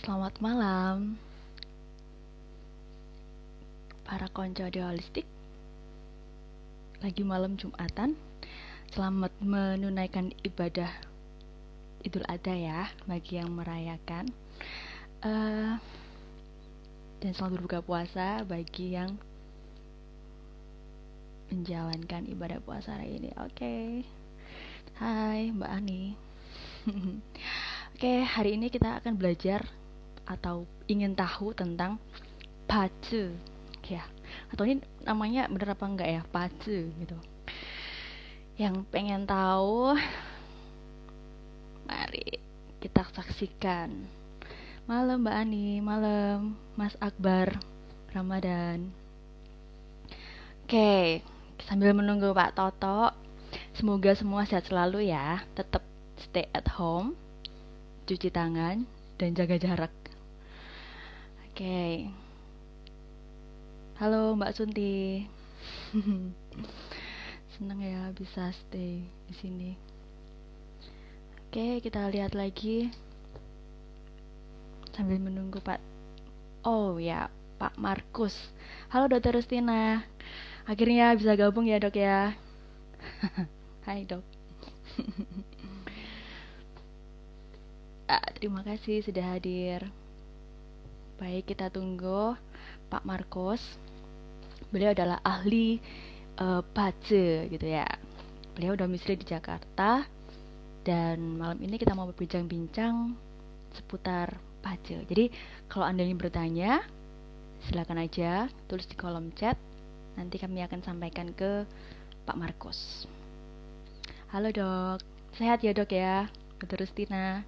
Selamat malam, para konco holistik. Lagi malam Jumatan. Selamat menunaikan ibadah Idul Adha ya, bagi yang merayakan. Eh, dan selamat berbuka puasa bagi yang menjalankan ibadah puasa hari ini. Oke. Hai Mbak Ani. Oke, hari ini kita akan belajar atau ingin tahu tentang pace, ya. Atau ini namanya bener apa enggak ya, pace gitu. Yang pengen tahu, mari kita saksikan. Malam Mbak Ani, malam Mas Akbar Ramadan. Oke, sambil menunggu Pak Toto, semoga semua sehat selalu ya. Tetap stay at home, cuci tangan, dan jaga jarak. Oke. Halo Mbak Sunti. Senang ya bisa stay di sini. Oke, kita lihat lagi sambil menunggu Pak. Oh ya, Pak Markus. Halo Dokter Rustina. Akhirnya bisa gabung ya Dok ya. Hai Dok. Terima kasih sudah hadir. Baik, kita tunggu Pak Markus. Beliau adalah ahli pace gitu ya. Beliau domisili di Jakarta. Dan malam ini kita mau berbincang-bincang seputar pace. Jadi kalau Anda ingin bertanya, silakan aja tulis di kolom chat. Nanti kami akan sampaikan ke Pak Markus. Halo Dok, sehat ya Dok ya? Dokter Rustina.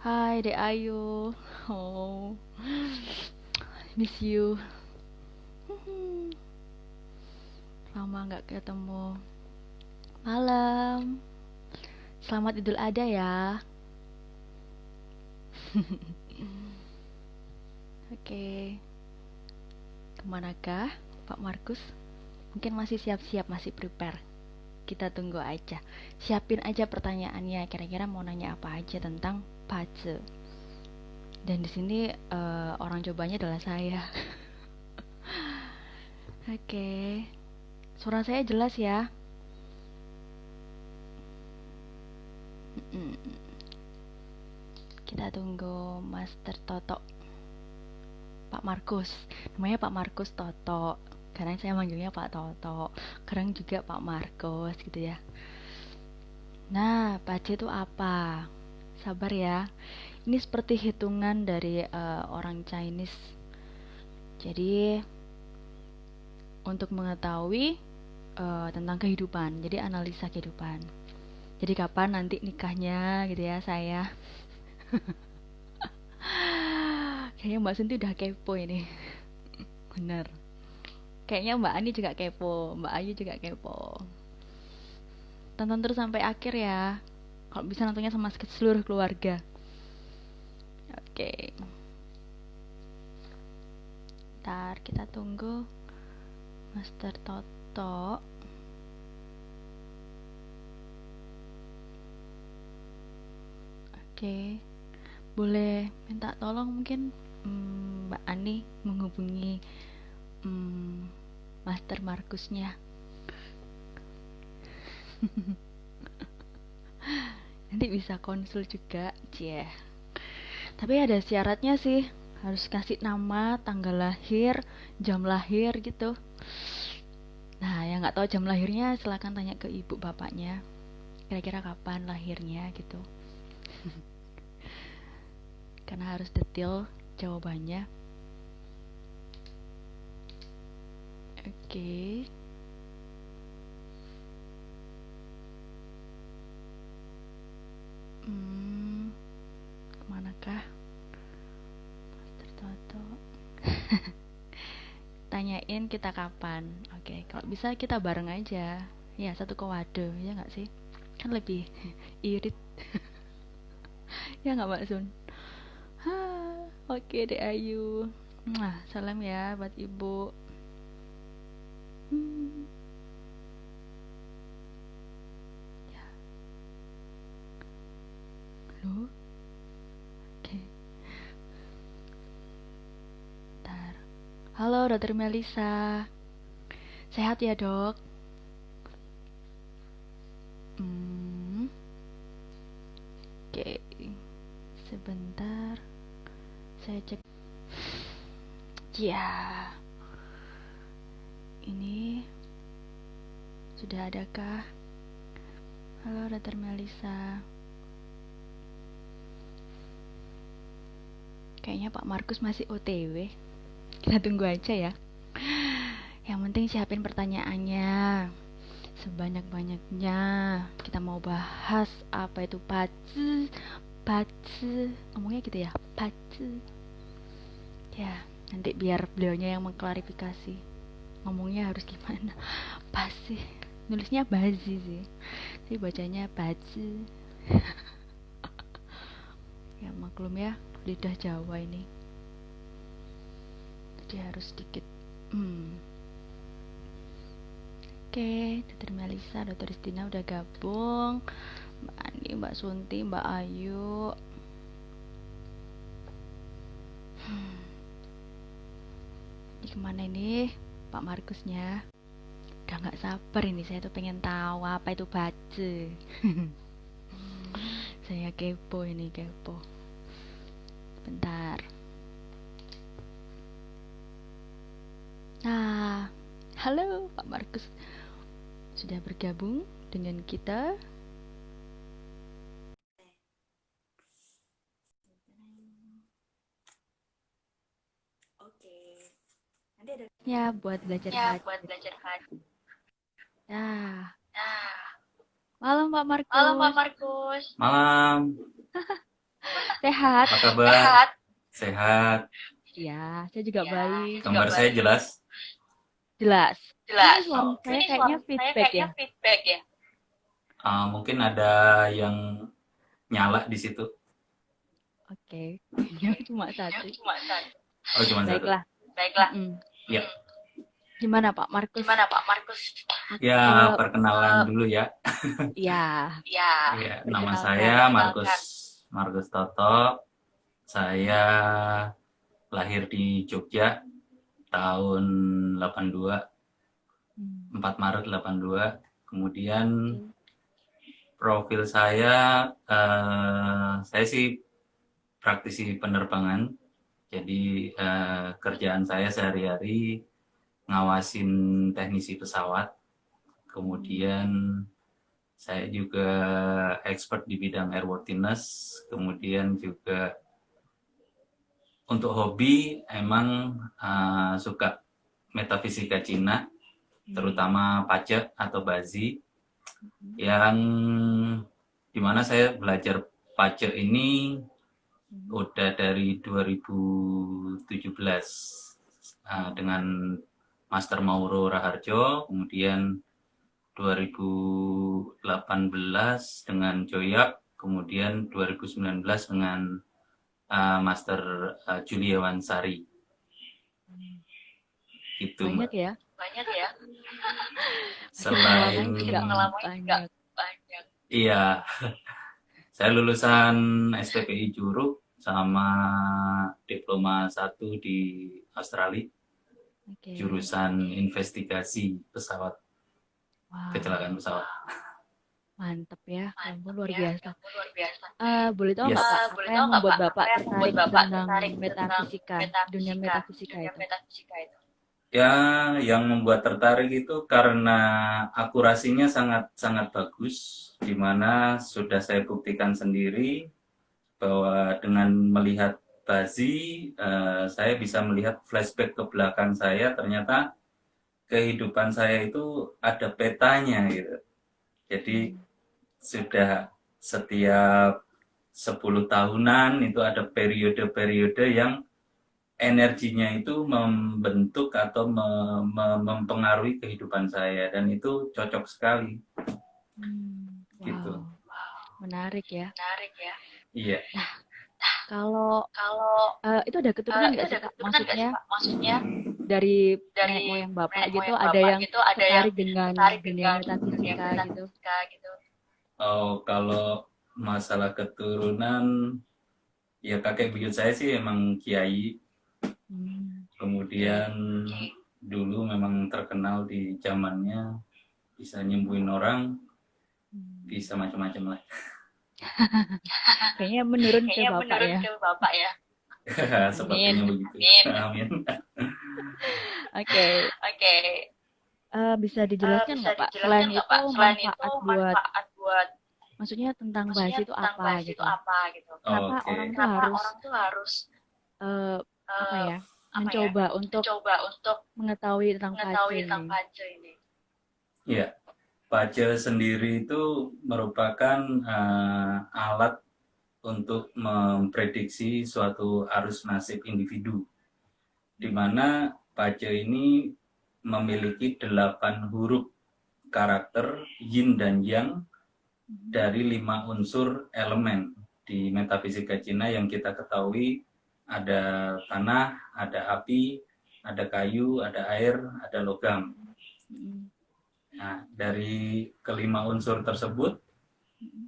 Hai Dek Ayu. Oh, miss you. Lama nggak ketemu. Malam. Selamat Idul Adha ya. Oke. Kemanakah Pak Markus? Mungkin masih siap-siap, masih prepare. Kita tunggu aja. Siapin aja pertanyaannya. Kira-kira mau nanya apa aja tentang pace. Dan di sini orang cobanya adalah saya. Oke. Suara saya jelas ya? Kita tunggu Master Toto. Pak Markus. Namanya Pak Markus Toto. Kadang saya manggilnya Pak Toto. Kadang juga Pak Markus gitu ya. Nah, pace itu apa? Sabar ya. Ini seperti hitungan dari orang Chinese. Jadi untuk mengetahui tentang kehidupan. Jadi analisa kehidupan. Jadi kapan nanti nikahnya gitu ya saya. Kayaknya Mbak Sunti udah kepo ini. Bener. Kayaknya Mbak Ani juga kepo, Mbak Ayu juga kepo. Tonton terus sampai akhir ya. Kalau bisa nontonnya sama seluruh keluarga. Oke. Ntar kita tunggu Master Toto. Oke. Boleh minta tolong mungkin Mbak Ani menghubungi Master Markusnya. Nanti bisa konsul juga, cie. Tapi ada syaratnya sih, harus kasih nama, tanggal lahir, jam lahir gitu. Nah, yang nggak tahu jam lahirnya silakan tanya ke ibu bapaknya. Kira-kira kapan lahirnya gitu. Karena harus detail jawabannya. Oke. Kemanakah Master Toto? Tanyain kita kapan. Oke, kalau bisa kita bareng aja. Ya, satu kode, ya nggak sih? Kan lebih irit. Ya nggak Mbak Sun? Oke deh Ayu. Salam ya buat ibu. Ya. Halo? Dokter Melisa. Sehat ya, Dok? Hmm, oke. Sebentar, saya cek. Ya, ini sudah adakah? Halo, Dokter Melisa. Kayaknya Pak Markus masih OTW. Kita tunggu aja ya. Yang penting siapin pertanyaannya sebanyak-banyaknya. Kita mau bahas apa itu pace, pace. Ngomongnya gitu ya, pace. Ya, nanti biar beliaunya yang mengklarifikasi. Ngomongnya harus gimana? Pasti. Nulisnya bazi sih. Tapi bacanya pace. Ya maklum ya, lidah Jawa ini. Jadi harus sedikit. Oke, Dokter Melisa, Dokter Istina udah gabung. Mbak Andi, Mbak Sunti, Mbak Ayu. Ini kemana ini Pak Markusnya? Udah gak sabar ini, saya tuh pengen tahu apa itu baca. Saya kepo ini, kepo. Bentar. Nah, halo Pak Markus. Sudah bergabung dengan kita. Oke. Nanti ada Ya, buat belajar ya baca. buat belajar baca. Nah, Nah, malam Pak malam Pak Markus. Markus. Malam. Sehat? Apa kabar? Sehat. Sehat. Ya, saya juga Ya, baik. gambar saya jelas. Jelas. Ini Jelas. suara Oh, saya ini kayaknya suara saya feedback kayaknya ya. feedback ya. Mungkin ada yang nyala di situ. Oke, yang cuma satu. Cuma satu. Oh, cuma satu. Baiklah. Baiklah. Ya. Ya. Gimana Pak Markus? Gimana Pak Markus? Ya, perkenalan dulu ya. Ya, Ya, nama perkenalkan. saya Markus Toto. Saya lahir di Jogja tahun 82, 4 Maret 82. Kemudian profil saya sih praktisi penerbangan. Jadi kerjaan saya sehari-hari ngawasin teknisi pesawat. Kemudian saya juga expert di bidang airworthiness. Kemudian juga untuk hobi emang suka metafisika Cina, terutama Pace atau Bazi, yang dimana saya belajar Pace ini udah dari 2017 dengan Master Mauro Raharjo, kemudian 2018 dengan Joyak, kemudian 2019 dengan Master Julia Wansari. Gitu, banyak Mbak. ya? Banyak ya. Selain pengalaman banyak. Banyak. Iya. Saya lulusan STPI Juruk sama diploma 1 di Australia. Jurusan investigasi pesawat. Kecelakaan pesawat. Mantep ya, kamu luar Ya, biasa. kamu luar biasa. Boleh tahu Yes. nggak Pak, apa Boleh yang tahu nggak membuat Pak, Bapak apa yang membuat tertarik Bapak tentang tertarik tentang metafisika, dunia metafisika itu? metafisika itu? Ya, yang membuat tertarik itu karena akurasinya sangat bagus, di mana sudah saya buktikan sendiri bahwa dengan melihat Bazi, saya bisa melihat flashback ke belakang saya, ternyata kehidupan saya itu ada petanya gitu. Jadi sudah setiap 10 tahunan itu ada periode-periode yang energinya itu membentuk atau mempengaruhi kehidupan saya, dan itu cocok sekali. Gitu. Menarik ya. Iya. Nah, kalau itu ada keturunan nggak sih Pak? Maksudnya dari nenek moyang Bapak gitu ada yang tertarik dengan dunia metafisika gitu? Oh, kalau masalah keturunan, ya kakek buyut saya sih emang kiai. Kemudian dulu memang terkenal di zamannya bisa nyembuhin orang, bisa macam-macam lah. Kayaknya menurun ke Kayaknya Bapak menurun ya. ke Bapak ya. Amin. Sepertinya begitu. Amin. Amin. Oke, Oke, bisa dijelaskan bisa nggak Pak? Selain dijelaskan nggak itu Pak? Selain itu manfaat buat, manfaat buat, maksudnya tentang maksudnya bahasa itu tentang apa bahasa itu gitu? apa gitu? Kenapa Oke. orang tuh Kenapa harus orang tuh harus eh, apa eh, ya, apa ya mencoba untuk mencoba untuk mengetahui tentang pace mengetahui tentang ini? pace ini? Iya, pace sendiri itu merupakan alat untuk memprediksi suatu arus nasib individu, di mana pace ini memiliki 8 huruf karakter yin dan yang dari 5 unsur elemen. Di metafisika Cina yang kita ketahui ada tanah, ada api, ada kayu, ada air, ada logam. Nah, dari kelima unsur tersebut,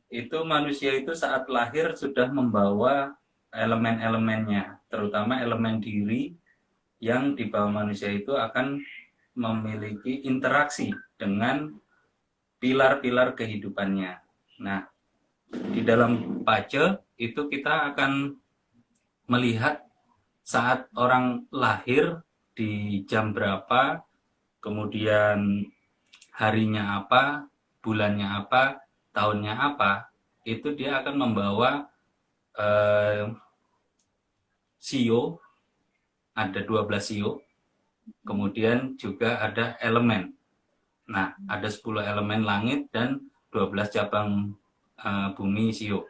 itu manusia itu saat lahir sudah membawa elemen-elemennya, terutama elemen diri yang di bawah manusia itu akan memiliki interaksi dengan pilar-pilar kehidupannya. Nah, di dalam pace itu kita akan melihat saat orang lahir di jam berapa, kemudian harinya apa, bulannya apa, tahunnya apa, itu dia akan membawa eh, sio, ada 12 sio, kemudian juga ada elemen. Nah, ada 10 elemen langit dan 12 cabang bumi sio.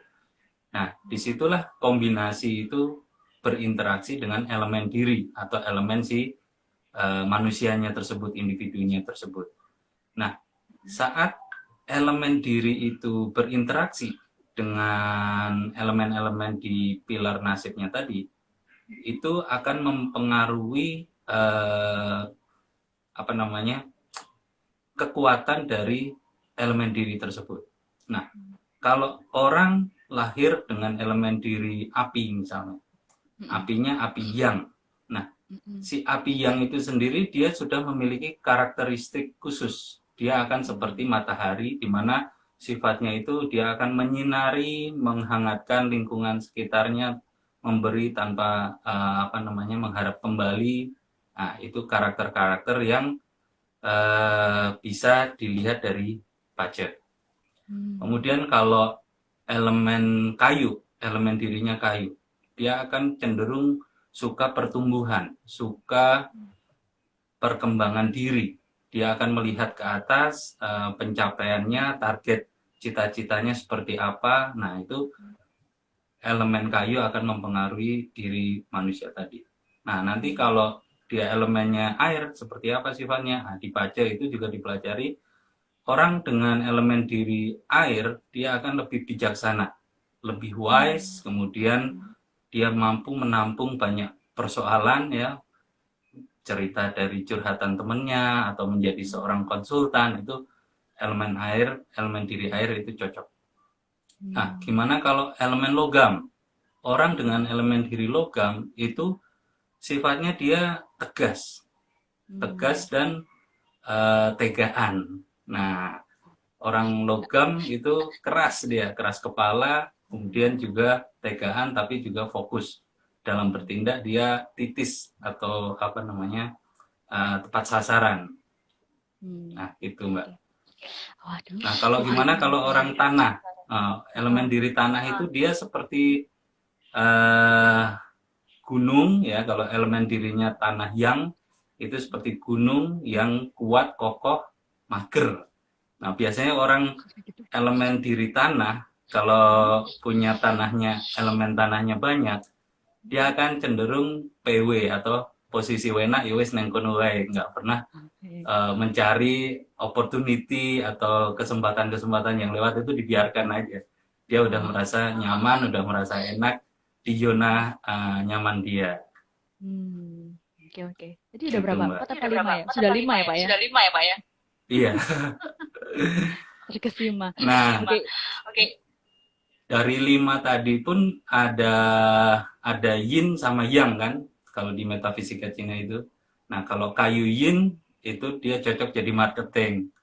Nah, disitulah kombinasi itu berinteraksi dengan elemen diri atau elemen si manusianya tersebut, individunya tersebut. Nah, saat elemen diri itu berinteraksi dengan elemen-elemen di pilar nasibnya tadi, itu akan mempengaruhi apa namanya kekuatan dari elemen diri tersebut. Nah, kalau orang lahir dengan elemen diri api misalnya, apinya api yang. Nah, si api yang itu sendiri dia sudah memiliki karakteristik khusus. Dia akan seperti matahari di mana sifatnya itu dia akan menyinari, menghangatkan lingkungan sekitarnya, memberi tanpa apa namanya mengharap kembali. Nah, itu karakter-karakter yang bisa dilihat dari pajak. Kemudian kalau elemen kayu, elemen dirinya kayu, dia akan cenderung suka pertumbuhan, suka perkembangan diri. Dia akan melihat ke atas, pencapaiannya, target cita-citanya seperti apa. Nah, itu elemen kayu akan mempengaruhi diri manusia tadi. Nah, nanti kalau dia elemennya air, seperti apa sifatnya? Nah, di Paja itu juga dipelajari, orang dengan elemen diri air, dia akan lebih bijaksana, lebih wise, kemudian dia mampu menampung banyak persoalan ya, cerita dari curhatan temennya atau menjadi seorang konsultan, itu elemen air, elemen diri air itu cocok. Nah, gimana kalau elemen logam? Orang dengan elemen diri logam itu sifatnya dia tegas, tegas dan tegaan. Nah, orang logam itu keras, dia keras kepala, kemudian juga tegaan tapi juga fokus dalam bertindak, dia titis atau apa namanya tepat sasaran. Nah, itu Mbak. Waduh. Nah, kalau gimana kalau orang tanah, elemen diri tanah itu dia seperti gunung ya. Kalau elemen dirinya tanah yang itu seperti gunung yang kuat, kokoh, mager. Nah, biasanya orang elemen diri tanah kalau punya tanahnya, elemen tanahnya banyak, dia akan cenderung PW atau posisi wena ya wis neng kono wae, nggak pernah mencari opportunity atau kesempatan-kesempatan yang lewat, itu dibiarkan aja. Dia udah merasa nyaman, udah merasa enak di zona nyaman dia. Oke, oke. Jadi udah Gitu, berapa? Mbak. 4 apa 5 ya? Sudah 5 ya, Pak ya? Sudah 5 ya, Pak ya? Iya. Terkesima. Nah, Oke. dari 5 tadi pun ada yin sama yang kan. kalau di metafisika Cina itu. Nah, kalau kayu yin itu dia cocok jadi marketing.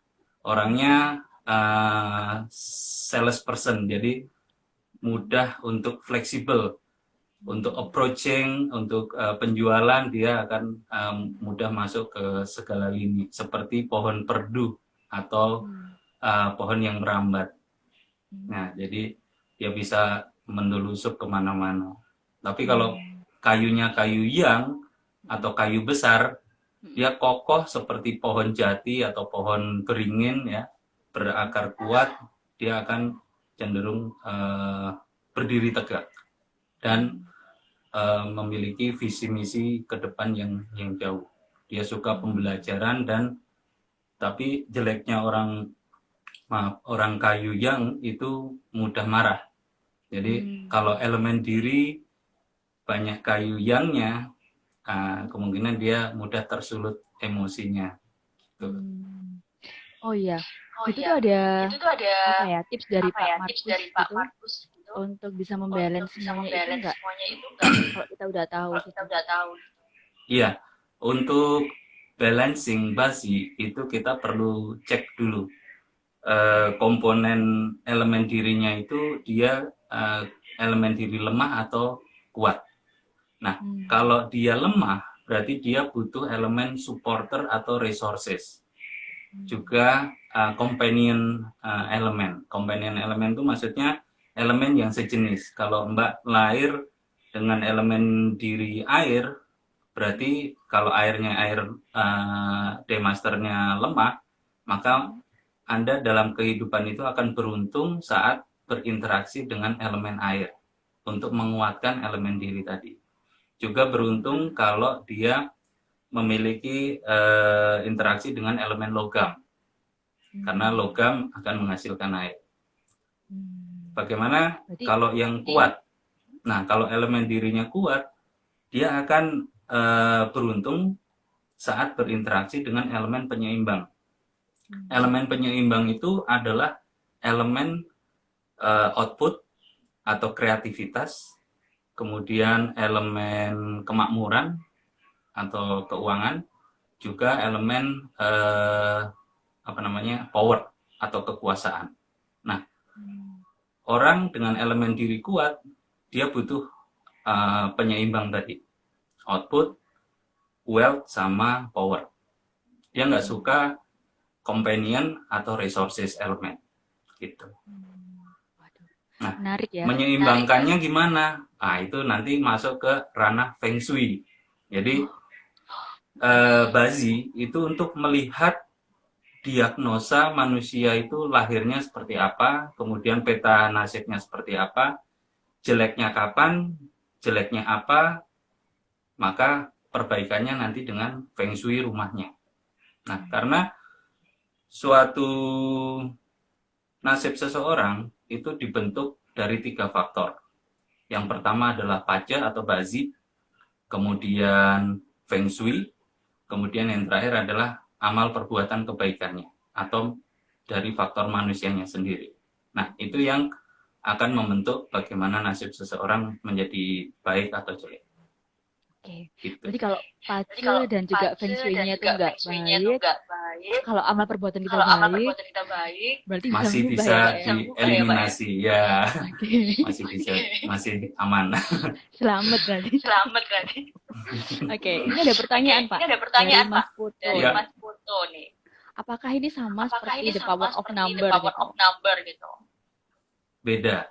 Orangnya salesperson, jadi mudah untuk fleksibel, untuk approaching, untuk penjualan dia akan mudah masuk ke segala lini, seperti pohon perdu atau pohon yang merambat. Nah, jadi dia bisa mendelusup kemana-mana. Tapi kalau kayunya kayu yang atau kayu besar, dia kokoh seperti pohon jati atau pohon beringin ya, berakar kuat, dia akan cenderung berdiri tegak dan memiliki visi misi ke depan yang jauh. Dia suka pembelajaran dan tapi jeleknya orang kayu yang itu mudah marah. Jadi kalau elemen diri banyak kayu yangnya, kemungkinan dia mudah tersulut emosinya. Tuh. Oh iya, itu tuh ada apa ya tips dari Pak Markus gitu untuk bisa membalance semuanya itu enggak? Kalau kita udah tahu gitu. Iya, untuk balancing basi itu kita perlu cek dulu komponen elemen dirinya itu dia elemen diri lemah atau kuat. Nah, kalau dia lemah berarti dia butuh elemen supporter atau resources. Juga companion elemen. Companion elemen itu maksudnya elemen yang sejenis. Kalau Mbak lahir dengan elemen diri air, berarti kalau airnya air D-masternya lemah, maka Anda dalam kehidupan itu akan beruntung saat berinteraksi dengan elemen air untuk menguatkan elemen diri tadi. Juga beruntung kalau dia memiliki interaksi dengan elemen logam, karena logam akan menghasilkan air. Bagaimana kalau yang kuat? Nah, kalau elemen dirinya kuat, dia akan beruntung saat berinteraksi dengan elemen penyeimbang. Elemen penyeimbang itu adalah elemen output atau kreativitas, kemudian elemen kemakmuran atau keuangan, juga elemen power atau kekuasaan. Nah, orang dengan elemen diri kuat, dia butuh penyeimbang tadi, output, wealth, sama power. Dia nggak suka companion atau resources elemen, gitu. Nah, menarik ya. Menyeimbangkannya gimana? Nah, itu nanti masuk ke ranah Feng Shui. Jadi Bazi itu untuk melihat diagnosa manusia itu lahirnya seperti apa, kemudian peta nasibnya seperti apa, jeleknya kapan, jeleknya apa, maka perbaikannya nanti dengan Feng Shui rumahnya. Nah, karena suatu nasib seseorang itu dibentuk dari 3 faktor. Yang pertama adalah paja atau bazi, kemudian Feng Shui, kemudian yang terakhir adalah amal perbuatan kebaikannya atau dari faktor manusianya sendiri. Nah, itu yang akan membentuk bagaimana nasib seseorang menjadi baik atau jelek. Oke. Gitu. Jadi kalau pace dan juga Feng Shui-nya itu enggak baik, kalau amal perbuatan kita baik, berarti masih bisa dieliminasi ya. Masih aman. Selamat berarti. Oke, ini ada pertanyaan Pak. Dari Mas Putu. Mas Putu nih. Apakah ini sama seperti the power of number gitu? Beda.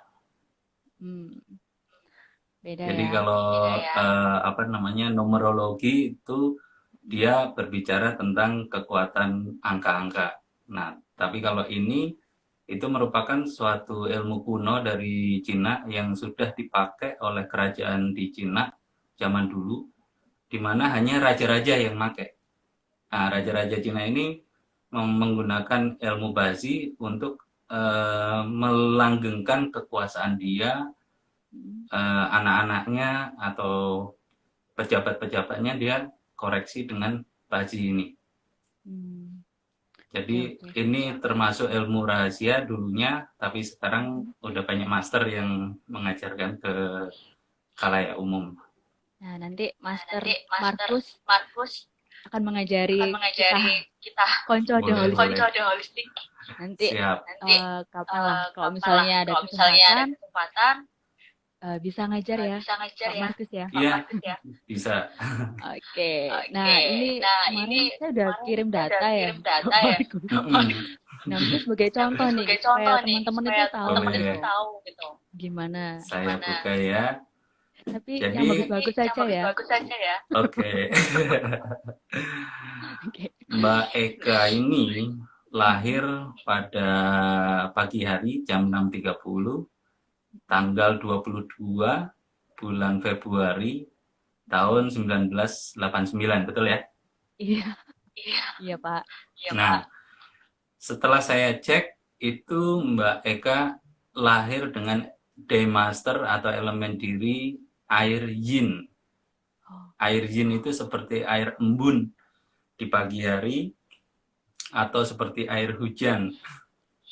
Beda. Jadi kalau numerologi itu dia berbicara tentang kekuatan angka-angka. Nah, tapi kalau ini itu merupakan suatu ilmu kuno dari Cina yang sudah dipakai oleh kerajaan di Cina zaman dulu, di mana hanya raja-raja yang pakai. Nah, raja-raja Cina ini menggunakan ilmu Bazi untuk melanggengkan kekuasaan dia, anak-anaknya atau pejabat-pejabatnya dia koreksi dengan Bazi ini. Jadi ini termasuk ilmu rahasia dulunya, tapi sekarang udah banyak master yang mengajarkan ke khalayak umum. Nah, nanti Master Master Markus Markus akan akan mengajari kita mengajari kita konco de Boleh, holistik. konco de holistik. Nanti Siap. Nanti kapan lah kalau kapan lah misalnya ada kalau misalnya ada kesempatan kesempatan bisa ngajar ya, bisa ngajar Pak ya, Markus ya. Pak Iya, Markus ya. bisa. Oke. Nah, Oke. ini Nah, kemarin ini saya udah kemarin kirim saya udah data ya, kirim data Pak ya. Markus. Mm-mm. Nah, mungkin sebagai Nah, contoh mungkin nih, sebagai supaya contoh nih, teman-teman supaya itu tahu teman-teman itu Boleh. tahu gitu. gimana. Saya Gimana. buka ya. Tapi Jadi, yang bagus-bagus Yang saja ya. bagus-bagus saja ya. oke. Oke. Mbak Eka ini lahir pada pagi hari jam 6.30, tanggal 22 bulan Februari tahun 1989, betul ya? Iya, Iya, iya Pak. iya Nah, Pak. setelah saya cek, itu Mbak Eka lahir dengan D-master atau elemen diri air yin. Oh, Air yin itu seperti air embun di pagi hari atau seperti air hujan.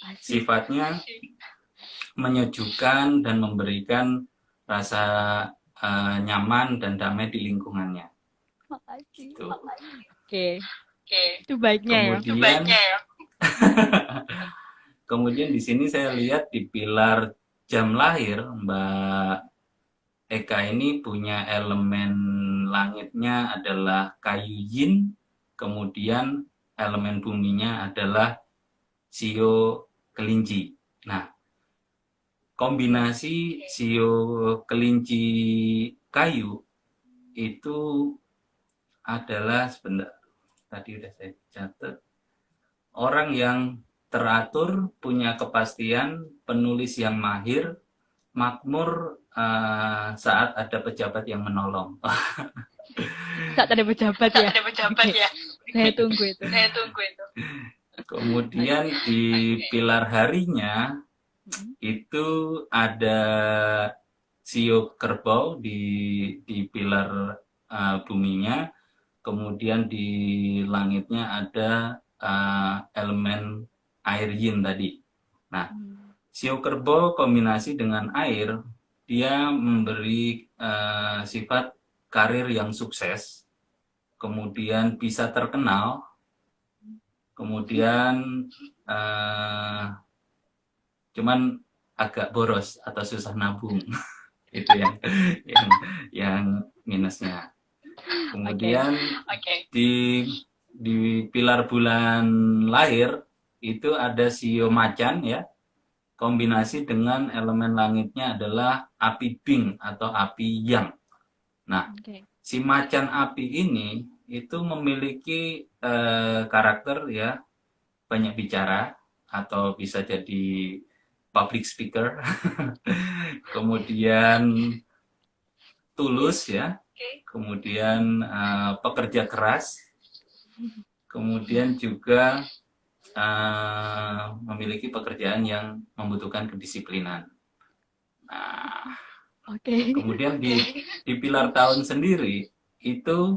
asik. Sifatnya menyejukkan dan memberikan rasa nyaman dan damai di lingkungannya. Makasih. Gitu. Oke, Oke. itu baiknya ya. Itu Kemudian, baiknya ya. kemudian di sini saya lihat di pilar jam lahir Mbak Eka ini punya elemen langitnya adalah kayu yin, kemudian elemen buminya adalah shio kelinci. Nah, kombinasi shio kelinci kayu itu adalah sebentar, tadi udah saya catat, orang yang teratur, punya kepastian, penulis yang mahir, makmur saat ada pejabat yang menolong. Saat ada pejabat Saat ya. ada pejabat Oke, ya. saya tunggu itu. Saya tunggu itu. Kemudian di pilar harinya itu ada shio kerbau di pilar buminya, kemudian di langitnya ada elemen air yin tadi. Nah, shio kerbau kombinasi dengan air, dia memberi sifat karir yang sukses, kemudian bisa terkenal, kemudian cuman agak boros atau susah nabung. Itu yang minusnya. Kemudian di pilar bulan lahir itu ada shio macan ya. Kombinasi dengan elemen langitnya adalah api bing atau api yang. Nah, si macan api ini itu memiliki karakter ya, banyak bicara atau bisa jadi public speaker. Kemudian tulus ya, kemudian pekerja keras, kemudian juga memiliki pekerjaan yang membutuhkan kedisiplinan. Nah, kemudian di pilar tahun sendiri itu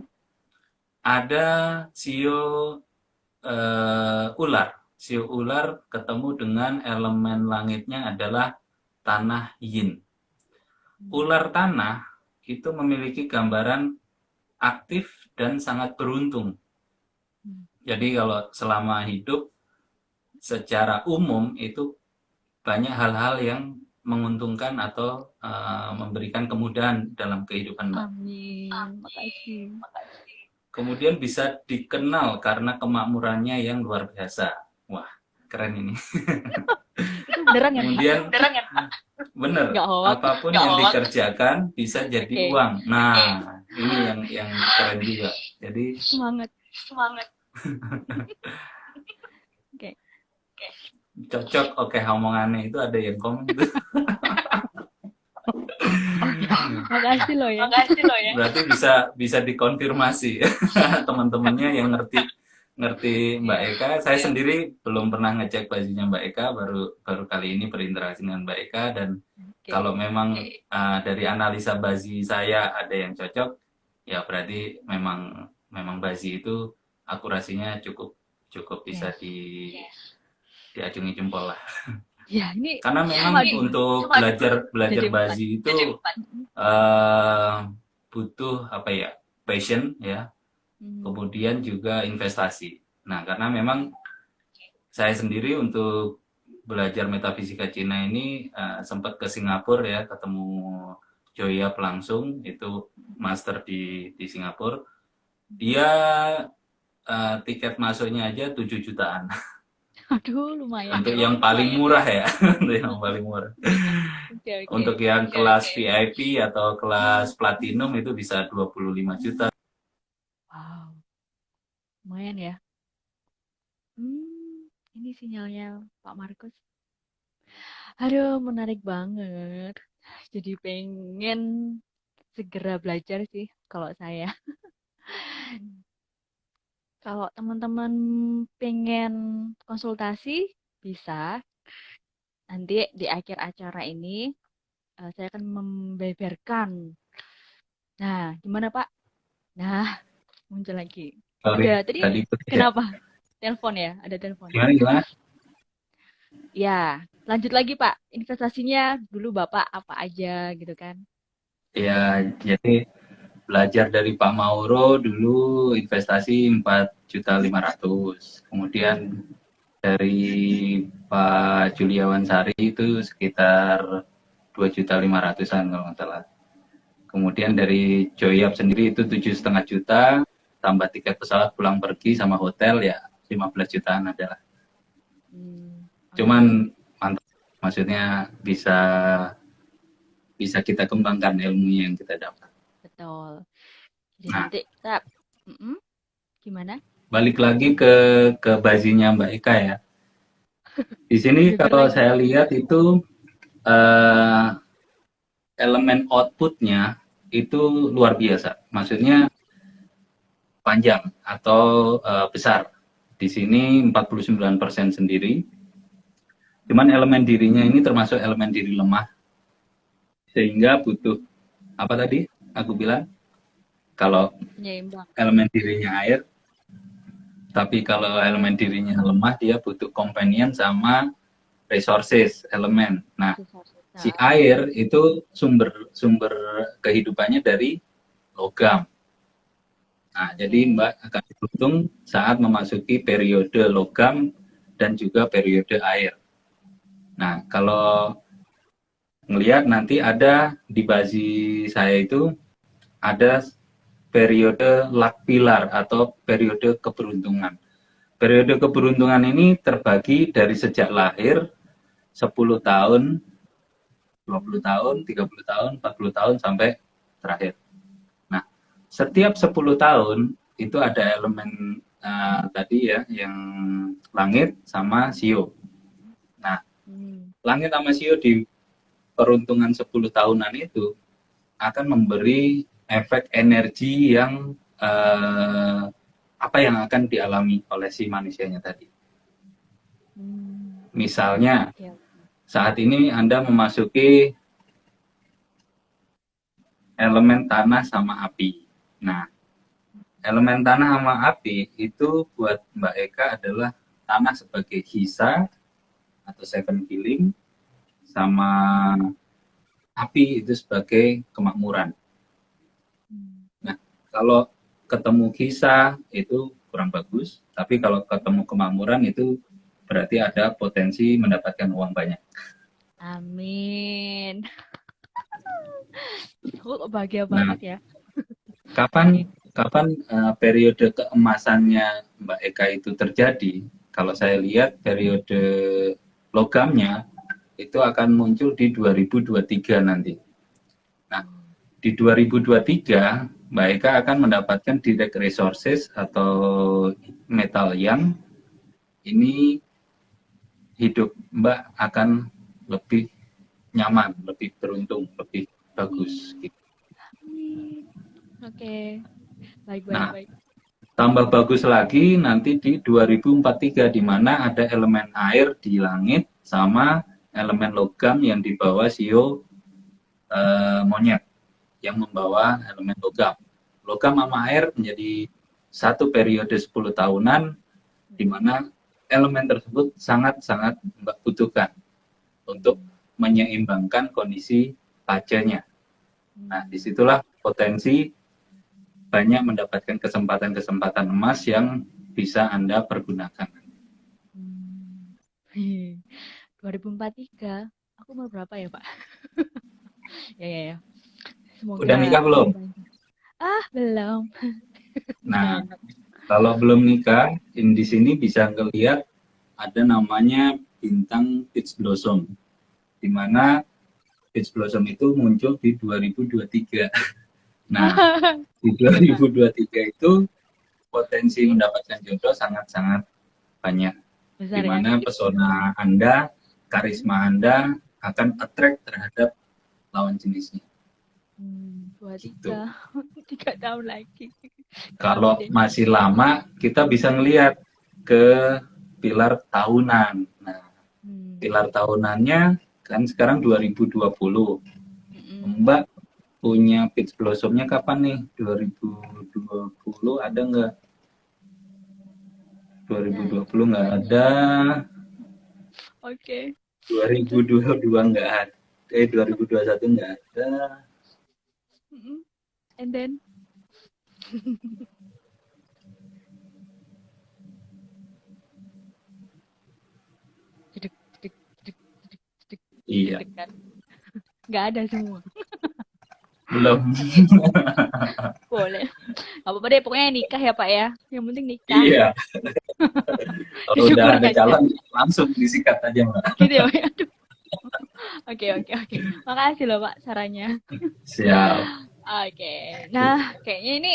ada shio ular. Shio ular ketemu dengan elemen langitnya adalah tanah yin. Ular tanah itu memiliki gambaran aktif dan sangat beruntung. Jadi kalau selama hidup secara umum itu banyak hal-hal yang menguntungkan atau memberikan kemudahan dalam kehidupan Mbak. Amin. Makasih. Kemudian bisa dikenal karena kemakmurannya yang luar biasa. Wah, keren ini. Itu beneran ya? Kemudian Beneran ya, Pak? bener, apapun yang dikerjakan bisa jadi uang. Nah, ini yang keren juga. Jadi semangat. Oke. Cocok, oke, omongannya itu ada yang komen tuh. Makasih loh ya. Berarti bisa dikonfirmasi teman-temannya yang ngerti Mbak Eka. Saya sendiri belum pernah ngecek bajunya Mbak Eka, baru kali ini berinteraksi dengan Mbak Eka, dan kalau memang dari analisa bazi saya ada yang cocok, ya berarti memang bazi itu akurasinya cukup bisa diacungi jempol lah. Ya, ini karena memang untuk belajar bazi itu butuh apa ya, passion ya, Hmm. kemudian juga investasi. Nah, karena memang saya sendiri untuk belajar metafisika Cina ini sempat ke Singapura ya, ketemu Joyap langsung, itu master di Singapura. Dia tiket masuknya aja 7 jutaan. Aduh, lumayan. Untuk yang Aduh, paling lumayan murah ya. ya, untuk yang paling murah. Oke, oke. Untuk yang Oke, kelas oke. VIP atau kelas platinum itu bisa 25 juta. Wow, lumayan ya. Ini sinyalnya Pak Markus. Aduh, menarik banget. Jadi pengen segera belajar sih kalau saya. Kalau teman-teman pengen konsultasi, bisa. Nanti di akhir acara ini saya akan membeberkan. Nah, gimana Pak? Nah, muncul lagi. Sorry, Ada tadi tadi itu ya. kenapa? Telepon ya? Ada telepon. Gimana gimana? Ya, lanjut lagi Pak. Investasinya dulu Bapak apa aja gitu kan? Ya, jadi belajar dari Pak Mauro dulu investasi 4.500.000. Kemudian dari Pak Juliawan Sari itu sekitar 2.500.000-an kalau nggak salah. Kemudian dari Joyap sendiri itu 7,5 juta, tambah tiket pesawat pulang pergi sama hotel ya 15 jutaan adalah. Oke, Cuman mantap, maksudnya bisa bisa kita kembangkan ilmu yang kita dapat. betul. Jadi Nah, nanti kita, Mm-mm, gimana? balik lagi ke bazinya Mbak Eka ya. Di sini Beber kalau lagi. saya lihat itu eh, elemen outputnya itu luar biasa. Maksudnya panjang atau besar. Di sini 49% sendiri. Cuman elemen dirinya ini termasuk elemen diri lemah. Sehingga butuh, apa tadi aku bilang? Kalau Penyeimbang. elemen dirinya air, tapi kalau elemen dirinya lemah, dia butuh companion sama resources, elemen. Nah, Resources. si Nah, air itu sumber sumber kehidupannya dari logam. Nah, jadi oke. Mbak akan beruntung saat memasuki periode logam dan juga periode air. Nah, kalau ngelihat nanti ada di bazi saya itu ada periode luck pilar atau periode keberuntungan. Periode keberuntungan ini terbagi dari sejak lahir 10 tahun, 20 tahun, 30 tahun, 40 tahun sampai terakhir. Nah, setiap 10 tahun itu ada elemen tadi ya yang langit sama sio. Nah, Hmm. langit sama sio di peruntungan 10 tahunan itu akan memberi efek energi yang apa yang akan dialami oleh si manusianya tadi. Hmm. Misalnya, Oke, oke. saat ini Anda memasuki elemen tanah sama api. Nah, elemen tanah sama api itu buat Mbak Eka adalah tanah sebagai hisa atau seven feeling, sama api itu sebagai kemakmuran. Hmm. Nah, kalau ketemu hisa itu kurang bagus, tapi kalau ketemu kemakmuran itu berarti ada potensi mendapatkan uang banyak. Amin. Kok bahagia Nah, banget ya? kapan kapan periode keemasannya Mbak Eka itu terjadi? Kalau saya lihat periode logamnya itu akan muncul di 2023 nanti. Nah, di 2023 Mbak Eka akan mendapatkan direct resources atau metal yang ini hidup Mbak akan lebih nyaman, lebih beruntung, lebih bagus. Gitu. Amin. Oke, baik, baik, Nah, baik. tambah bagus lagi nanti di 2043 di mana ada elemen air di langit sama elemen logam yang dibawa sio monyet yang membawa elemen logam. Logam sama air menjadi satu periode 10 tahunan di mana elemen tersebut sangat-sangat Mbak butuhkan untuk menyeimbangkan kondisi pacanya. Nah, disitulah potensi banyak mendapatkan kesempatan-kesempatan emas yang bisa Anda pergunakan. Hmm. 2043, aku umur berapa ya, Pak? Ya, ya, ya. Udah nikah Semoga belum? lancar. Ah, belum. Nah, Jangan. kalau belum nikah, di sini bisa ngelihat ada namanya bintang Peach Blossom, di mana Peach Blossom itu muncul di 2023. Nah, di 2023 itu potensi Oke, mendapatkan jodoh sangat-sangat banyak, di besar ya. mana pesona Anda, Hmm. karisma Anda akan attract terhadap lawan jenisnya. Dua Gitu. tiga, 3 tahun lagi. Amin Kalau deh. masih lama, kita bisa ngelihat ke pilar tahunan. Nah, Hmm. pilar tahunannya kan sekarang 2020. Mm-mm. Mbak punya peach blossomnya kapan nih? 2020 ada nggak? Nah, 2020 nggak banyak. ada. Oke. Terus, 2022 nggak ada. 2021 nggak ada. mm-mm. And then, jedek, jedek, jedek, jedek, jedek, Iya, deg-degan. Nggak ada semua. belum. Oke, boleh. Gak apa-apa deh, pokoknya nikah ya, Pak ya. Yang penting nikah. Iya, kalau udah Disyukur ada aja. calon langsung disikat aja, Mbak. Gitu ya, Pak ya. Aduh. Oke, oke, oke. Makasih loh, Pak, sarannya. Siap. Oke. Nah, kayaknya ini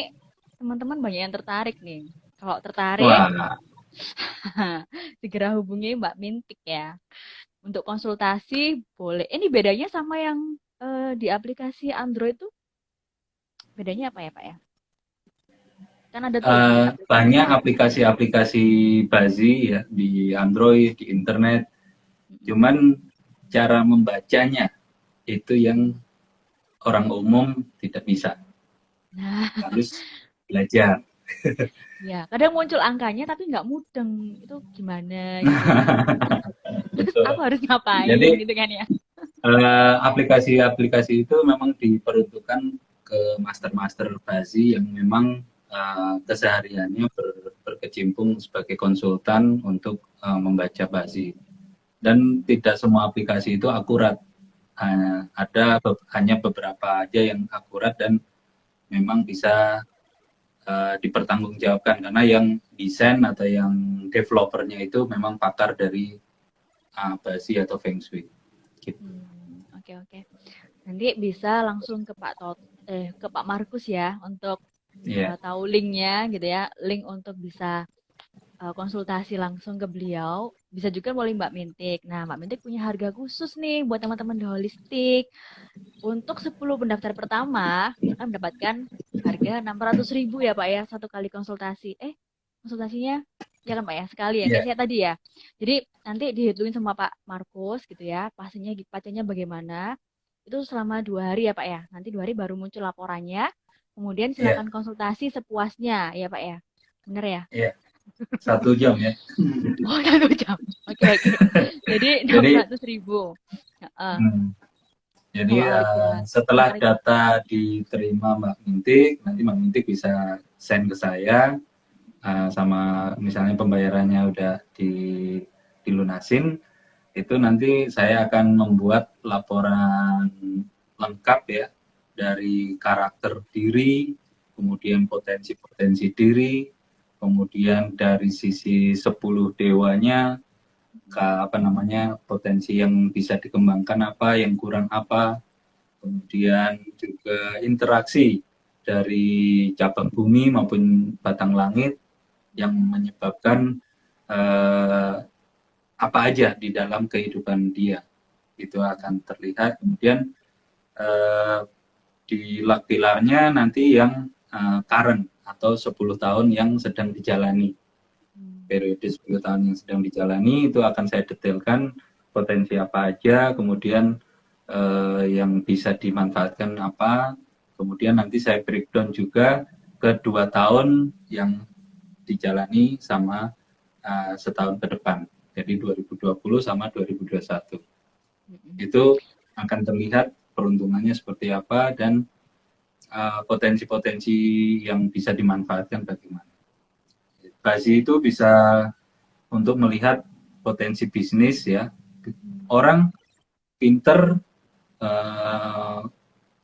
teman-teman banyak yang tertarik nih. Kalau tertarik, Wah, segera hubungi Mbak Mintik ya. Untuk konsultasi boleh. Ini bedanya sama yang di aplikasi Android tuh bedanya apa ya, Pak ya? Kan ada tuh di aplikasi banyak Android. aplikasi-aplikasi Bazi ya di Android, di internet. Mm-mm. Cuman cara membacanya itu yang orang umum tidak bisa. Nah, Harus belajar. ya kadang muncul angkanya tapi nggak mudeng. Itu gimana gitu ya. Terus Betul. aku harus ngapain Jadi gitu kan ya? aplikasi-aplikasi itu memang diperuntukkan ke master-master Bazi yang memang kesehariannya berkecimpung sebagai konsultan untuk membaca Bazi. Dan tidak semua aplikasi itu akurat. Ada hanya beberapa aja yang akurat dan memang bisa dipertanggungjawabkan karena yang desain atau yang developernya itu memang pakar dari Basi atau Feng Shui. Gitu. Oke, oke. Nanti bisa langsung ke ke Pak Markus ya untuk Iya, tahu linknya gitu ya, link untuk bisa konsultasi langsung ke beliau. Bisa juga melalui Mbak Mintik. Nah, Mbak Mintik punya harga khusus nih buat teman-teman di Holistik. Untuk 10 pendaftar pertama akan mendapatkan harga 600.000 ya Pak ya, satu kali konsultasi. Konsultasinya ya kan Pak ya, sekali ya, kayak iya, saya tadi ya. Jadi nanti dihitungin sama Pak Markus gitu ya, pastinya bagaimana. Itu selama 2 hari ya Pak ya. Nanti 2 hari baru muncul laporannya. Kemudian iya, silakan konsultasi sepuasnya ya Pak ya. Bener ya? iya. 1 jam ya. Oh, 1 jam. Oke, oke. Jadi enam Jadi, ratus ribu. Heeh. hmm, jadi Kalau ada setelah tertarik. data diterima Mbak Mintik, nanti Mbak Mintik bisa send ke saya sama misalnya pembayarannya udah dilunasin, itu nanti saya akan membuat laporan lengkap ya dari karakter diri, kemudian potensi-potensi diri, kemudian dari sisi 10 dewanya, apa namanya potensi yang bisa dikembangkan apa, yang kurang apa, kemudian juga interaksi dari cabang bumi maupun batang langit yang menyebabkan eh, apa aja di dalam kehidupan dia itu akan terlihat. Kemudian eh, di pilarnya nanti yang current atau 10 tahun yang sedang dijalani. Periode 10 tahun yang sedang dijalani itu akan saya detailkan potensi apa aja, kemudian yang bisa dimanfaatkan apa, kemudian nanti saya breakdown juga ke 2 tahun yang dijalani sama setahun ke depan, jadi 2020 sama 2021. Mm-mm. Itu akan terlihat peruntungannya seperti apa, dan potensi-potensi yang bisa dimanfaatkan bagaimana. Basi itu bisa untuk melihat potensi bisnis ya. Orang pinter,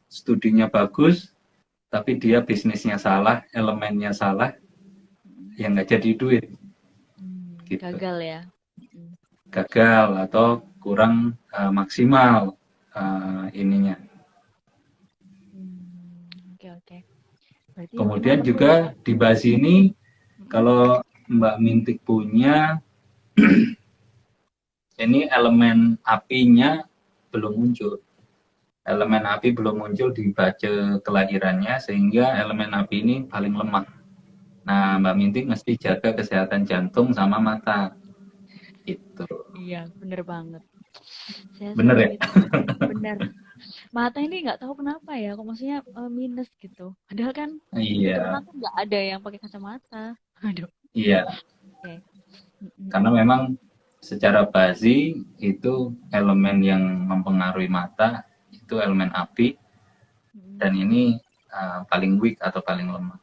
studinya bagus, tapi dia bisnisnya salah, elemennya salah, ya nggak jadi duit. Gitu. Gagal ya. Gagal atau kurang maksimal ininya. Oke. Berarti Kemudian memang juga perlu di Basi ini, kalau Mbak Mintik punya, ini elemen apinya belum muncul. Elemen api belum muncul di baca kelahirannya, sehingga elemen api ini paling lemah. Nah, Mbak Mintik mesti jaga kesehatan jantung sama mata. Gitu. Iya, bener banget. Saya Bener ya? setuju itu. Bener. Mata ini nggak tahu kenapa ya, kok maksudnya minus gitu. Padahal kan di Iya, teman aku nggak ada yang pakai kacamata. Aduh. iya. Oke. Karena memang secara basi itu elemen yang mempengaruhi mata itu elemen api, dan ini paling weak atau paling lemah.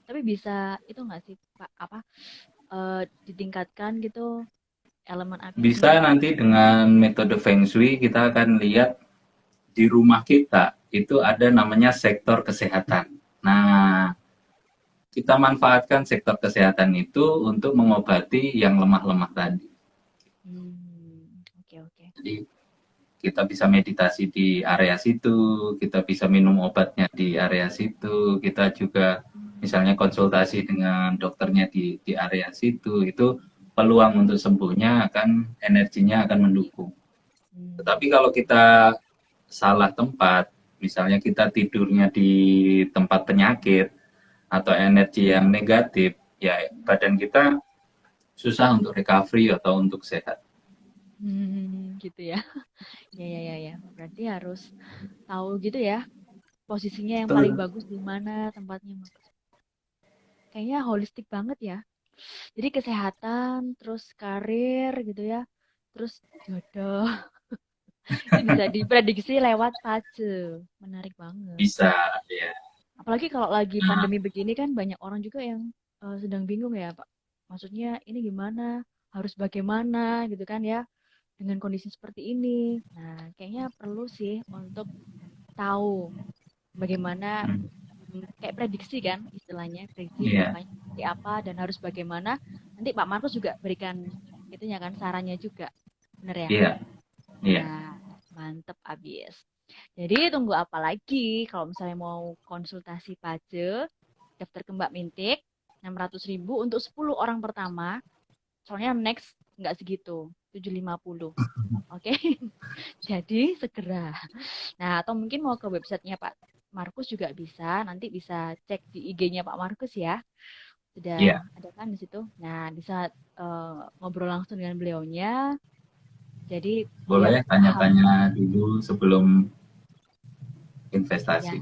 Tapi bisa itu nggak sih Pak, apa ditingkatkan gitu elemen apinya Bisa menjadi nanti dengan metode Feng Shui kita akan lihat di rumah kita itu ada namanya sektor kesehatan. Nah, kita manfaatkan sektor kesehatan itu untuk mengobati yang lemah-lemah tadi. Oke. Jadi kita bisa meditasi di area situ, kita bisa minum obatnya di area situ, kita juga misalnya konsultasi dengan dokternya di area situ, itu peluang untuk sembuhnya energinya akan mendukung. Tetapi kalau kita salah tempat, misalnya kita tidurnya di tempat penyakit atau energi yang negatif, ya badan kita susah untuk recovery atau untuk sehat. gitu ya. Ya. Berarti harus tahu gitu ya posisinya yang paling Betul. bagus di mana tempatnya. Kayaknya holistik banget ya. Jadi kesehatan, terus karir gitu ya, terus jodoh. Ini bisa diprediksi lewat pace. Menarik banget. Bisa, ya. Apalagi kalau lagi pandemi begini kan banyak orang juga yang sedang bingung ya, Pak. Maksudnya ini gimana? Harus bagaimana gitu kan ya dengan kondisi seperti ini. Nah, kayaknya perlu sih untuk tahu bagaimana kayak prediksi kan istilahnya, prediksi Iya, kedepannya seperti apa dan harus bagaimana. Nanti Pak Markus juga berikan itunya kan sarannya juga. Bener ya? iya, iya. Nah, mantep abis. Jadi tunggu apa lagi kalau misalnya mau konsultasi pajak, daftar ke Mbak Mintik, 600.000 untuk 10 orang pertama. Soalnya next nggak segitu, 750. Oke, jadi segera. Nah, atau mungkin mau ke websitenya Pak Markus juga bisa. Nanti bisa cek di IG-nya Pak Markus ya. Sudah Iya, ada kan di situ. Nah, bisa ngobrol langsung dengan beliaunya. Jadi biar boleh paham. tanya-tanya dulu sebelum Ya, investasi.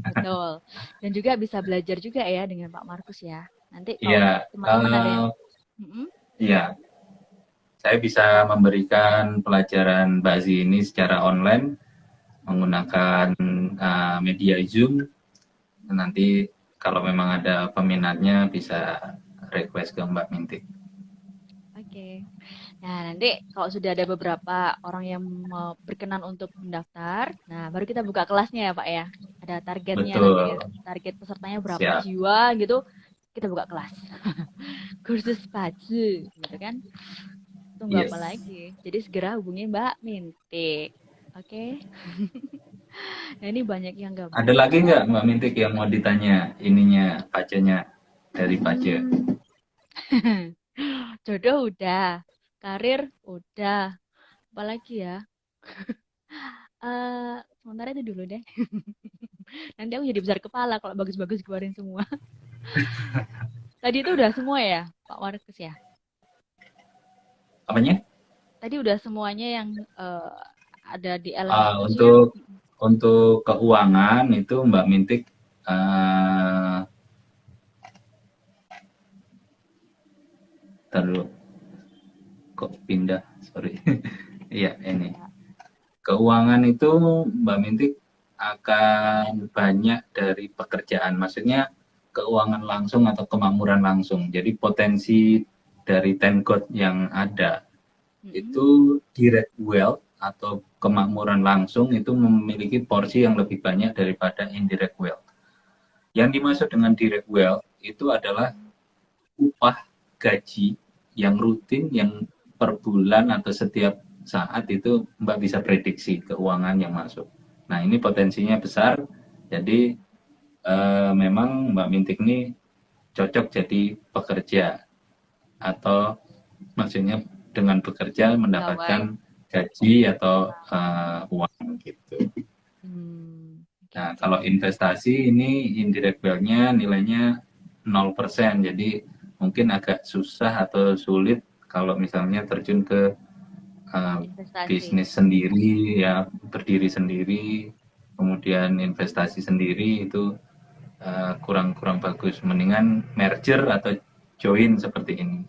betul. Dan juga bisa belajar juga ya dengan Pak Markus ya. Nanti kalau Iya, teman-teman ada yang Mm-mm. iya. Saya bisa memberikan pelajaran Bazi ini secara online menggunakan media Zoom. Nanti kalau memang ada peminatnya bisa request ke Mbak Mintik. Oke. Nah, nanti kalau sudah ada beberapa orang yang mau berkenan untuk mendaftar, nah baru kita buka kelasnya ya Pak ya. Ada targetnya nanti ya. Betul, Target pesertanya berapa siap. jiwa gitu, kita buka kelas. Kursus paju gitu kan. Tunggu apa Yes. lagi? Jadi segera hubungi Mbak Mintik. Oke. Nah, ini banyak yang Ada gabung. lagi nggak Mbak Mintik yang mau ditanya ininya pacarnya dari pacar? Hmm. Jodoh udah, karir udah, apalagi ya? Sementara itu dulu deh. Nanti aku jadi besar kepala kalau bagus-bagus keluarin semua. Tadi itu udah semua ya, Pak Markus ya? Apanya? Tadi udah semuanya yang ada di elemen, maksudnya Untuk keuangan itu Mbak Mintik uh, kok pindah, sorry. Iya, ini. keuangan itu Mbak Mintik akan banyak dari pekerjaan. Maksudnya keuangan langsung atau kemakmuran langsung. Jadi potensi dari 10 God yang ada itu direct wealth atau kemakmuran langsung itu memiliki porsi yang lebih banyak daripada indirect wealth. Yang dimaksud dengan direct wealth itu adalah upah gaji yang rutin yang per bulan atau setiap saat itu Mbak bisa prediksi keuangan yang masuk. Nah ini potensinya besar, jadi memang Mbak Mintik ini cocok jadi pekerja atau maksudnya dengan bekerja mendapatkan gaji atau uang gitu. Nah kalau investasi ini indirect wealth-nya nilainya 0%, jadi mungkin agak susah atau sulit kalau misalnya terjun ke bisnis sendiri ya, berdiri sendiri, kemudian investasi sendiri itu kurang bagus. Mendingan merger atau join seperti ini.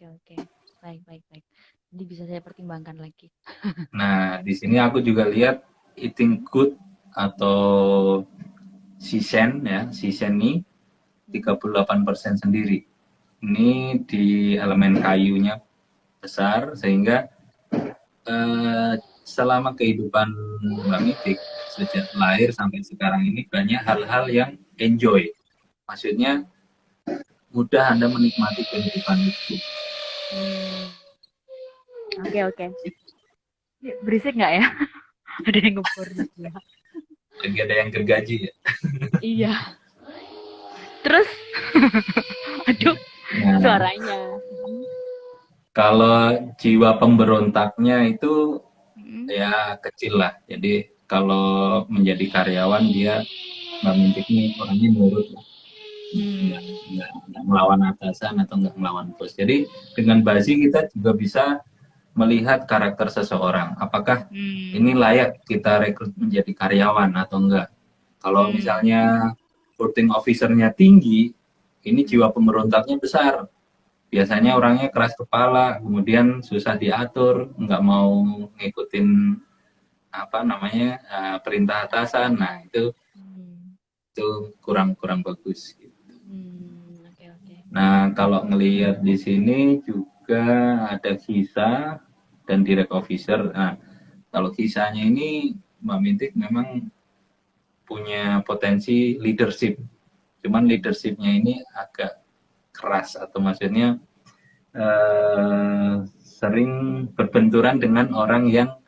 Oke. Baik. Jadi bisa saya pertimbangkan lagi. Nah, di sini aku juga lihat eating good atau Shisen ya, Shiseni 38% sendiri. Ini di elemen kayunya besar sehingga selama kehidupan Mbak Mitik sejak lahir sampai sekarang ini banyak hal-hal yang enjoy. Maksudnya mudah Anda menikmati kehidupan itu. Oke. Berisik nggak ya? Ada yang ngebor ya. Lagi ada yang gergaji ya. Iya. Terus, aduh, suaranya. Kalau jiwa pemberontaknya itu ya kecil lah. Jadi kalau menjadi karyawan dia Mbak Mintik ini orangnya nurut lah. Nggak melawan atasan atau nggak melawan bos. Jadi dengan basi kita juga bisa melihat karakter seseorang. Apakah ini layak kita rekrut menjadi karyawan atau enggak. Kalau misalnya recruiting officer-nya tinggi, ini jiwa pemberontaknya besar. Biasanya orangnya keras kepala, kemudian susah diatur, nggak mau ngikutin perintah atasan. Nah itu kurang bagus. Gitu. Okay. Nah kalau ngelihat di sini juga ada visa dan direct officer. Nah kalau visanya ini Mbak Mintik memang punya potensi leadership. Cuman leadershipnya ini agak keras atau maksudnya sering berbenturan dengan orang yang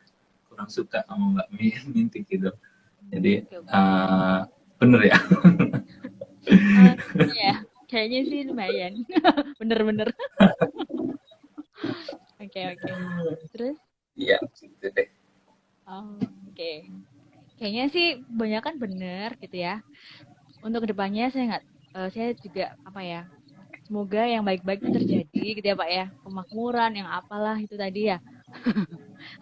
kurang suka sama Mbak Mintik gitu. Jadi bener ya? Iya, kayaknya sih lumayan. Bener. Oke. Terus? Iya, gitu deh. Oke. Kayaknya sih banyak kan bener gitu ya. Untuk kedepannya saya juga semoga yang baik-baik itu terjadi gitu ya Pak ya, pemakmuran yang apalah itu tadi ya.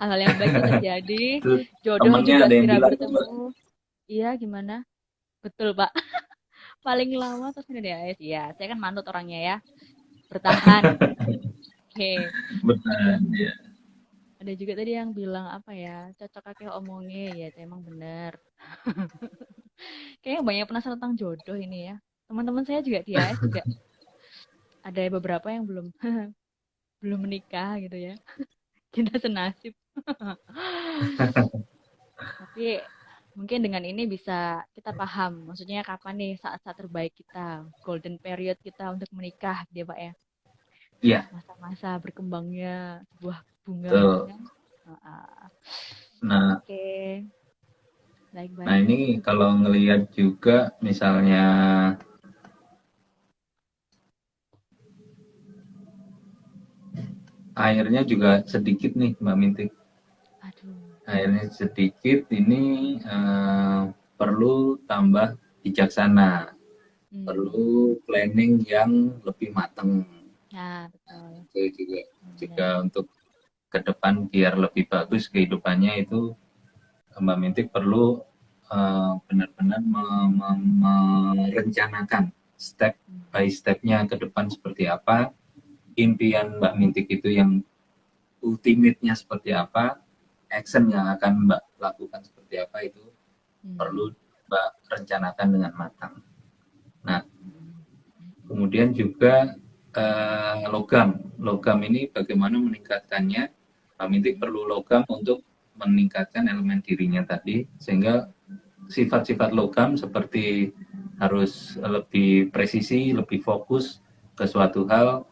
Hal-hal yang baik itu terjadi, jodoh juga segera bertemu. Iya gimana? Betul Pak. Paling lama terus ini ya. Iya, saya kan manut orangnya ya. Bertahan. Oke. Benar, ya. Ada juga tadi yang bilang cocok kakek omongnya ya, itu emang bener. Kayaknya banyak penasaran tentang jodoh ini ya. Teman-teman saya juga di AS juga ada beberapa yang belum menikah gitu ya. Kita senasib. Tapi mungkin dengan ini bisa kita paham, maksudnya kapan nih saat-saat terbaik kita, golden period kita untuk menikah, dia Pak ya. Iya. Masa-masa berkembangnya sebuah bunga. Kan? Nah, Oke. Baik-baik. Nah ini kalau ngelihat juga misalnya airnya juga sedikit nih Mbak Mintik. Airnya sedikit ini perlu tambah bijaksana, perlu planning yang lebih matang. Ya betul. Itu juga untuk ke depan biar lebih bagus kehidupannya itu Mbak Mintik perlu benar-benar merencanakan step by stepnya ke depan seperti apa, impian Mbak Mintik itu yang ultimate-nya seperti apa, action yang akan Mbak lakukan seperti apa itu Hmm. perlu Mbak rencanakan dengan matang. Nah, Hmm. kemudian juga logam ini bagaimana meningkatkannya. Mbak Mintik perlu logam untuk meningkatkan elemen dirinya tadi, sehingga sifat-sifat logam seperti harus lebih presisi, lebih fokus ke suatu hal,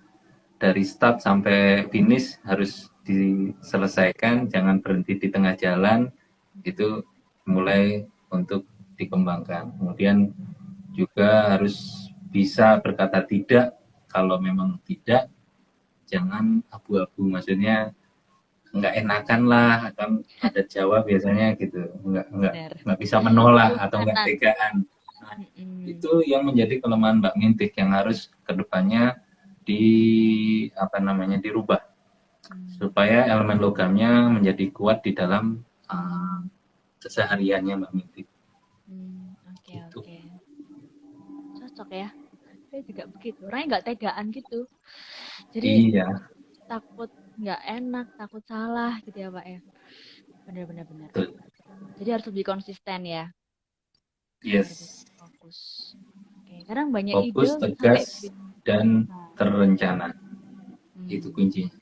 dari start sampai finish harus diselesaikan, jangan berhenti di tengah jalan, itu mulai untuk dikembangkan. Kemudian juga harus bisa berkata tidak, kalau memang tidak, jangan abu-abu, maksudnya nggak enakan lah, atau ada Jawa biasanya gitu, Benar. nggak bisa menolak Terus atau nggak kanan. tegaan. Nah, Mm-mm. itu yang menjadi kelemahan Mbak Mintik yang harus kedepannya di dirubah Hmm. supaya elemen logamnya menjadi kuat di dalam kesehariannya Mbak Mintik. Oke, Gitu. oke. Cocok ya. Saya juga begitu. Orangnya nggak tegaan gitu. Jadi Iya, takut nggak enak, takut salah gitu ya, Pak ya. Benar-benar benar. betul. Jadi harus lebih konsisten ya, biar bisa Yes. fokus. Oke, kadang banyak ide Fokus, sampai tegas, bingung. dan Nah, terencana. Itu hmm, kuncinya.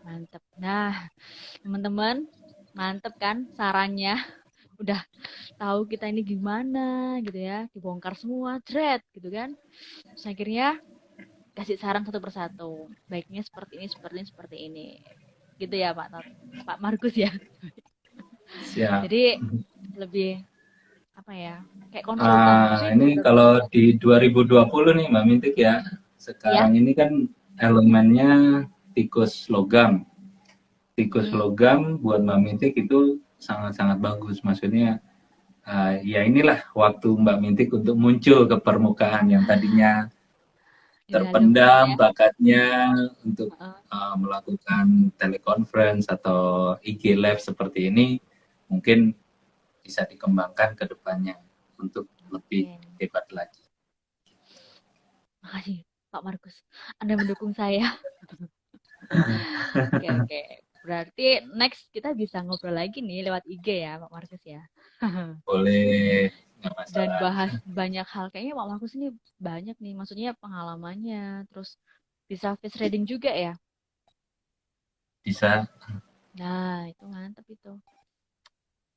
mantep. Nah, teman-teman, mantep kan sarannya? Udah tahu kita ini gimana gitu ya, dibongkar semua, thread gitu kan. Terus akhirnya kasih saran satu persatu. Baiknya seperti ini, seperti ini, seperti ini. Gitu ya Pak Markus ya. Siap. Jadi lebih apa ya? Kayak konsultasi Ini bener. kalau di 2020 nih Mbak Mintik ya, Ya. sekarang ini kan elemennya tikus logam. Tikus Mm-mm. logam buat Mbak Mintik itu sangat-sangat bagus. Maksudnya ya inilah waktu Mbak Mintik untuk muncul ke permukaan yang tadinya Di dalam gitu terpendam ya. bakatnya untuk Heeh. melakukan teleconference atau IG Live seperti ini, mungkin bisa dikembangkan ke depannya untuk lebih Oke. hebat lagi. Makasih Pak Markus. Anda mendukung saya. Oke, oke. Berarti next kita bisa ngobrol lagi nih lewat IG ya, Pak Markus ya. Boleh, nggak Dan masalah. bahas banyak hal. Kayaknya Pak Markus ini banyak nih. Maksudnya pengalamannya. Terus bisa face reading juga ya. Bisa. Nah, itu mantep itu.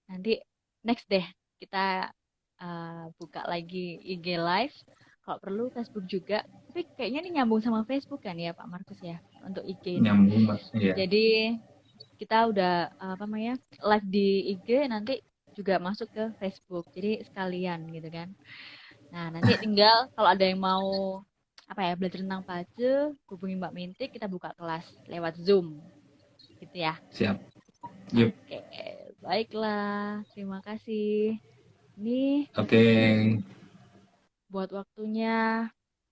Nanti next deh kita buka lagi IG Live. Kalau perlu Facebook juga. Tapi kayaknya ini nyambung sama Facebook kan ya Pak Markus ya. Untuk IG ini. Nyambung Mbak. Iya. Jadi kita udah apa namanya live di IG nanti juga masuk ke Facebook jadi sekalian gitu kan. Nah nanti tinggal kalau ada yang mau apa ya belajar tentang pace hubungi Mbak Mintik kita buka kelas lewat Zoom gitu ya. Siap. Yuk. Oke, baiklah, terima kasih. Ini Oke. buat waktunya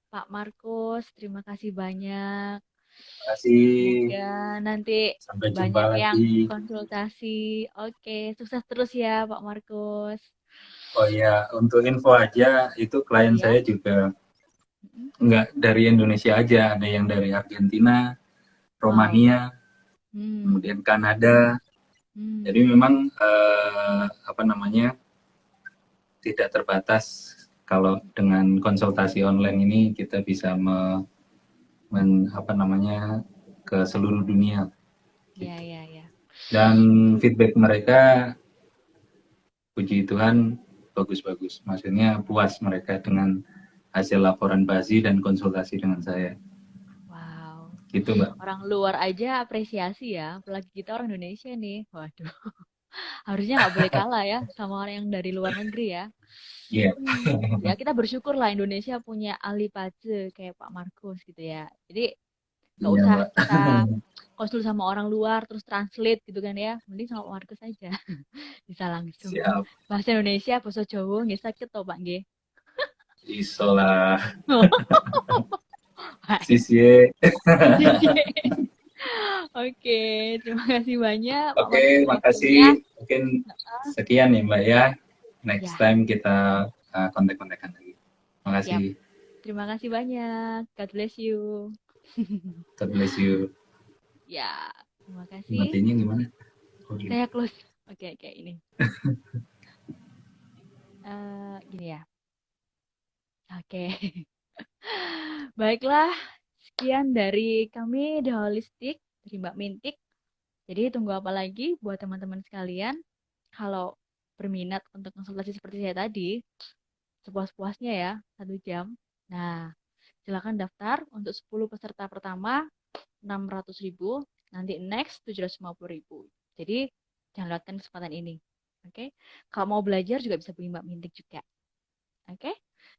Pak Markus, terima kasih banyak. Terima kasih. Semoga nanti Sampai jumpa banyak yang lagi. konsultasi. Oke, sukses terus ya Pak Markus. Oh ya, untuk info aja, itu klien Ya. saya juga nggak dari Indonesia aja, ada yang dari Argentina, Wow. Romania, Hmm. kemudian Kanada. Jadi Hmm. memang tidak terbatas, kalau dengan konsultasi online ini kita bisa ke seluruh dunia. Ya, Gitu. ya, ya. Dan feedback mereka, puji Tuhan, bagus-bagus. Maksudnya puas mereka dengan hasil laporan BASI dan konsultasi dengan saya. Wow. Gitu Mbak. Orang luar aja apresiasi ya, apalagi kita orang Indonesia nih. Waduh, harusnya nggak boleh kalah ya sama orang yang dari luar negeri ya. Iya. Ya kita bersyukur lah Indonesia punya ahli pace kayak Pak Markus gitu ya. Jadi nggak Iya usah Mbak. kita konsul sama orang luar terus translate gitu kan ya. Mending sama Pak Markus aja. Bisa langsung. Siap. Bahasa Indonesia, bahasa Jawa, nggak sakit toh Pak nggih. Isolah. Baik. Sisye. Oke, terima kasih banyak Pak Oke, Markus waktunya. makasih. Mungkin sekian ya Mbak ya. Next Ya, time kita kontak-kontakan lagi. siap. Makasih. Terima kasih banyak. God bless you. God bless you. Ya, terima kasih. Matinya gimana? Oh, gitu. Saya close. Oke, oke, ini. Gini ya. Oke. Baiklah, sekian dari kami The Holistic, dari Mbak Mintik. Jadi tunggu apa lagi buat teman-teman sekalian. Kalau berminat untuk konsultasi seperti saya tadi, sepuas-puasnya ya, 1 jam. Nah, silakan daftar untuk 10 peserta pertama 600.000, nanti next 750.000. Jadi jangan lewatkan kesempatan ini. Oke, kalau mau belajar juga bisa beli Mbak Mintik juga. Oke,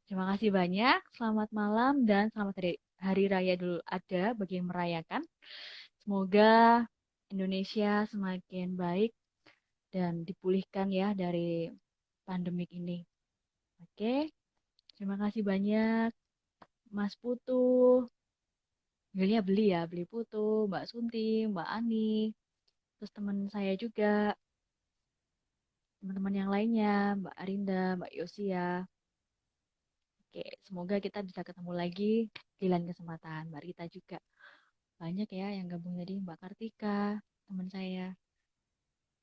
terima kasih banyak. Selamat malam dan selamat hari raya dulu ada bagi yang merayakan. Semoga Indonesia semakin baik dan dipulihkan ya dari pandemik ini. Oke, terima kasih banyak Mas Putu. Belinya beli ya, beli Putu, Mbak Sunti, Mbak Ani, terus teman saya juga, teman-teman yang lainnya, Mbak Arinda, Mbak Yosia. Oke, semoga kita bisa ketemu lagi di lain kesempatan. Mbak Rita juga. Banyak ya yang gabung tadi, Mbak Kartika, teman saya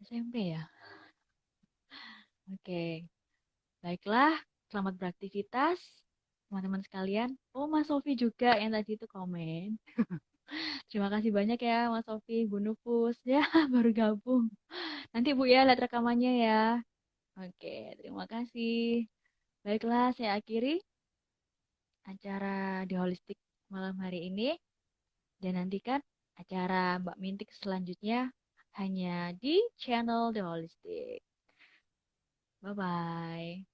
SMP ya. Oke, baiklah. Selamat beraktivitas, teman-teman sekalian. Oh, Mas Sofi juga yang tadi itu komen. Terima kasih banyak ya, Mas Sofi, Bu Nufus. Ya, baru gabung. Nanti Bu ya, lihat rekamannya ya. Oke, terima kasih. Baiklah, saya akhiri acara di Holistik malam hari ini. Dan nantikan acara Mbak Mintik selanjutnya hanya di channel The Holistic. Bye-bye.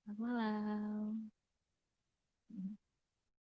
Selamat malam.